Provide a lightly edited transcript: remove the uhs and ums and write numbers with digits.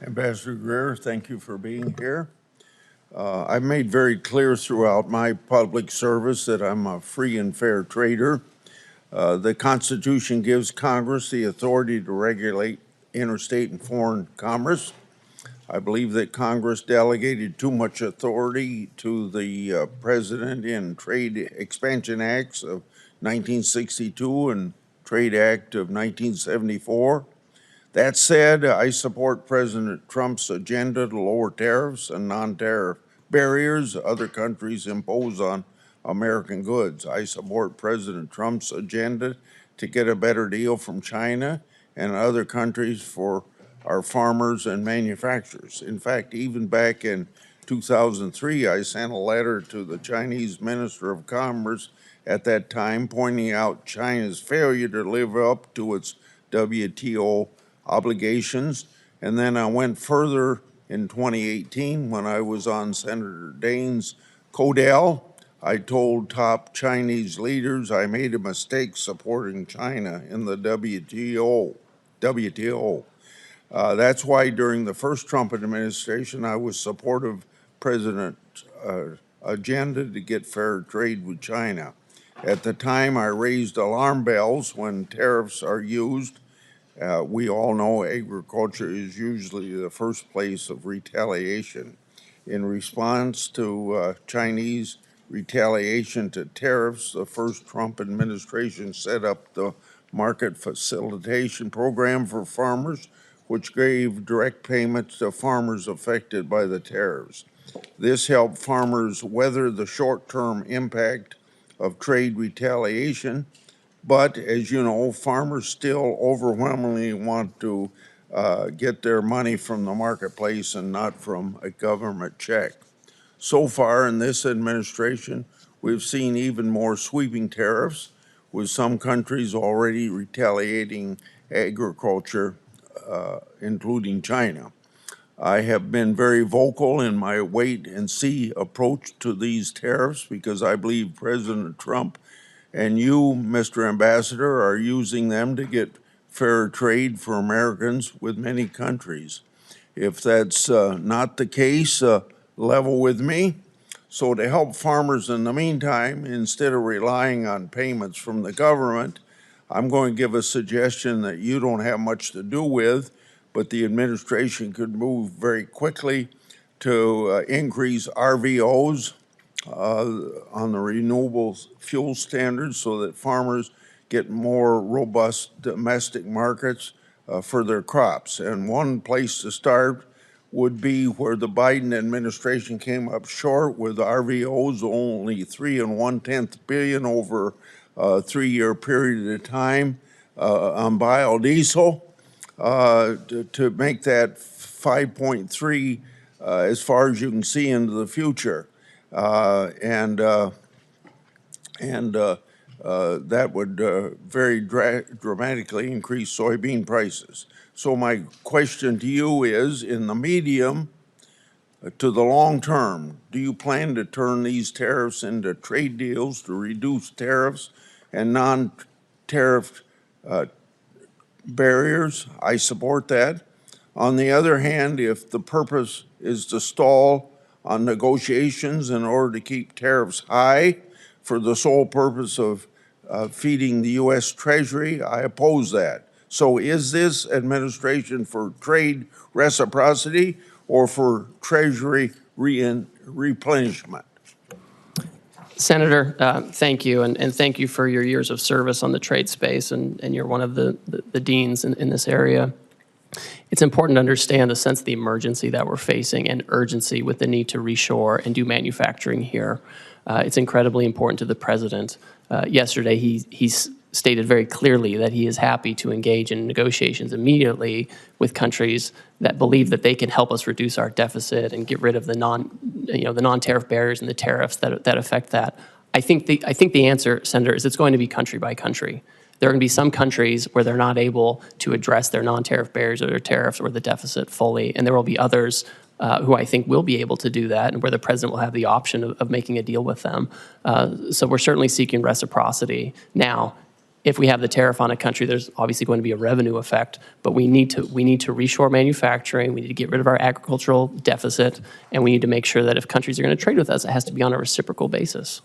Ambassador Greer, thank you for being here. I've made very clear throughout my public service that I'm a free and fair trader. The Constitution gives Congress the authority to regulate interstate and foreign commerce. I believe that Congress delegated too much authority to the President in Trade Expansion Acts of 1962 and Trade Act of 1974. That said, I support President Trump's agenda to lower tariffs and non-tariff barriers other countries impose on American goods. I support President Trump's agenda to get a better deal from China and other countries for our farmers and manufacturers. In fact, even back in 2003, I sent a letter to the Chinese Minister of Commerce at that time pointing out China's failure to live up to its WTO obligations. And then I went further in 2018 when I was on Senator Daines' Codell. I told top Chinese leaders I made a mistake supporting China in the WTO. That's why during the first Trump administration, I was supportive of President's agenda to get fair trade with China. At the time, I raised alarm bells when tariffs are used. We all know agriculture is usually the first place of retaliation. In response to Chinese retaliation to tariffs, the first Trump administration set up the Market Facilitation Program for farmers, which gave direct payments to farmers affected by the tariffs. This helped farmers weather the short-term impact of trade retaliation. But as you know, farmers still overwhelmingly want to get their money from the marketplace and not from a government check. So far in this administration, we've seen even more sweeping tariffs, with some countries already retaliating agriculture, including China. I have been very vocal in my wait and see approach to these tariffs because I believe President Trump and you, Mr. Ambassador, are using them to get fair trade for Americans with many countries. If that's not the case, level with me. So to help farmers in the meantime, instead of relying on payments from the government, I'm going to give a suggestion that you don't have much to do with, but the administration could move very quickly to increase RVOs on the renewable fuel standards so that farmers get more robust domestic markets for their crops. And one place to start would be where the Biden administration came up short with RVOs, only 3.1 billion over a 3-year period of time on biodiesel to make that 5.3 as far as you can see into the future. That would very dramatically increase soybean prices. So my question to you is, in the medium to the long term, do you plan to turn these tariffs into trade deals to reduce tariffs and non-tariff barriers? I support that. On the other hand, if the purpose is to stall on negotiations in order to keep tariffs high for the sole purpose of feeding the U.S. Treasury, I oppose that. So is this administration for trade reciprocity or for Treasury replenishment? Senator, thank you, and thank you for your years of service on the trade space, and you're one of the deans in this area. It's important to understand the sense of the emergency that we're facing and urgency with the need to reshore and do manufacturing here. It's incredibly important to the president. Yesterday, he stated very clearly that he is happy to engage in negotiations immediately with countries that believe that they can help us reduce our deficit and get rid of the non-tariff barriers and the tariffs that affect that. I think the answer, Senator, is it's going to be country by country. There are going to be some countries where they're not able to address their non-tariff barriers or their tariffs or the deficit fully, and there will be others who I think will be able to do that and where the president will have the option of making a deal with them. So we're certainly seeking reciprocity. Now, if we have the tariff on a country, there's obviously going to be a revenue effect, but we need to reshore manufacturing, we need to get rid of our agricultural deficit, and we need to make sure that if countries are going to trade with us, it has to be on a reciprocal basis.